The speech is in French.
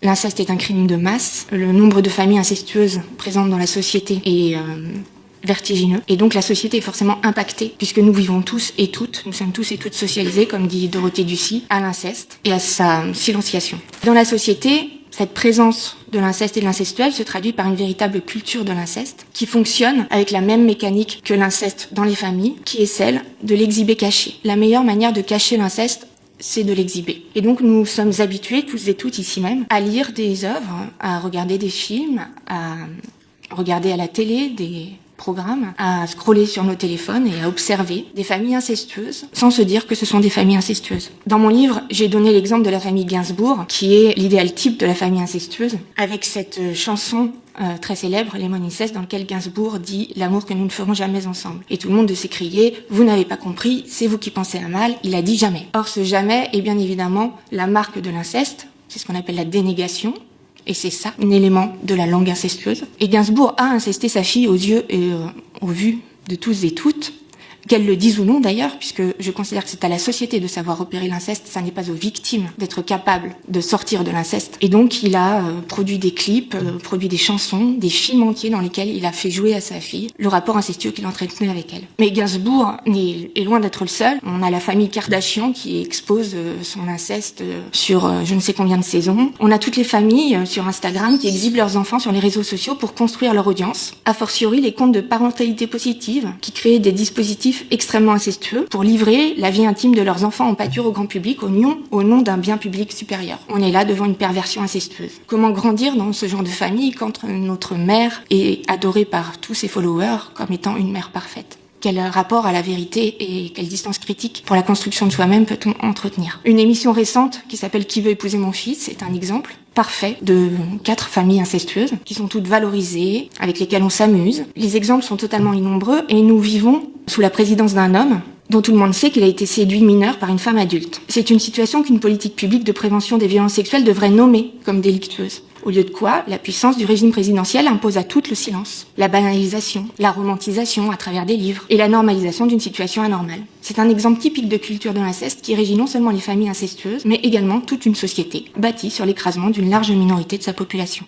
L'inceste est un crime de masse. Le nombre de familles incestueuses présentes dans la société est vertigineux. Et donc la société est forcément impactée, puisque nous vivons tous et toutes, nous sommes tous et toutes socialisés, comme dit Dorothée Ducy, à l'inceste et à sa silenciation. Dans la société, cette présence de l'inceste et de l'incestuel se traduit par une véritable culture de l'inceste qui fonctionne avec la même mécanique que l'inceste dans les familles, qui est celle de l'exhiber caché. La meilleure manière de cacher l'inceste, c'est de l'exhiber. Et donc nous sommes habitués, tous et toutes ici même, à lire des œuvres, à regarder des films, à regarder à la télé des programmes, à scroller sur nos téléphones et à observer des familles incestueuses sans se dire que ce sont des familles incestueuses. Dans mon livre, j'ai donné l'exemple de la famille Gainsbourg, qui est l'idéal type de la famille incestueuse, avec cette chanson très célèbre, Lemon Incest, dans lequel Gainsbourg dit « l'amour que nous ne ferons jamais ensemble ». Et tout le monde s'est crié « vous n'avez pas compris, c'est vous qui pensez à mal », il a dit « jamais ». Or ce « jamais » est bien évidemment la marque de l'inceste, c'est ce qu'on appelle la dénégation. Et c'est ça, un élément de la langue incestueuse. Et Gainsbourg a incesté sa fille aux yeux et aux vues de tous et toutes, qu'elles le disent ou non d'ailleurs, puisque je considère que c'est à la société de savoir repérer l'inceste, ça n'est pas aux victimes d'être capables de sortir de l'inceste. Et donc il a produit des clips, produit des chansons, des films entiers dans lesquels il a fait jouer à sa fille le rapport incestueux qu'il entretenait avec elle. Mais Gainsbourg est loin d'être le seul. On a la famille Kardashian qui expose son inceste sur je ne sais combien de saisons. On a toutes les familles sur Instagram qui exhibent leurs enfants sur les réseaux sociaux pour construire leur audience. A fortiori les comptes de parentalité positive qui créent des dispositifs extrêmement incestueux pour livrer la vie intime de leurs enfants en pâture au grand public au nom d'un bien public supérieur. On est là devant une perversion incestueuse. Comment grandir dans ce genre de famille quand notre mère est adorée par tous ses followers comme étant une mère parfaite? Quel rapport à la vérité et quelle distance critique pour la construction de soi-même peut-on entretenir? Une émission récente qui s'appelle « Qui veut épouser mon fils ?» est un exemple parfait de 4 familles incestueuses qui sont toutes valorisées, avec lesquelles on s'amuse. Les exemples sont totalement innombreux et nous vivons sous la présidence d'un homme dont tout le monde sait qu'il a été séduit mineur par une femme adulte. C'est une situation qu'une politique publique de prévention des violences sexuelles devrait nommer comme délictueuse. Au lieu de quoi, la puissance du régime présidentiel impose à toutes le silence, la banalisation, la romantisation à travers des livres et la normalisation d'une situation anormale. C'est un exemple typique de culture de l'inceste qui régit non seulement les familles incestueuses, mais également toute une société bâtie sur l'écrasement d'une large minorité de sa population.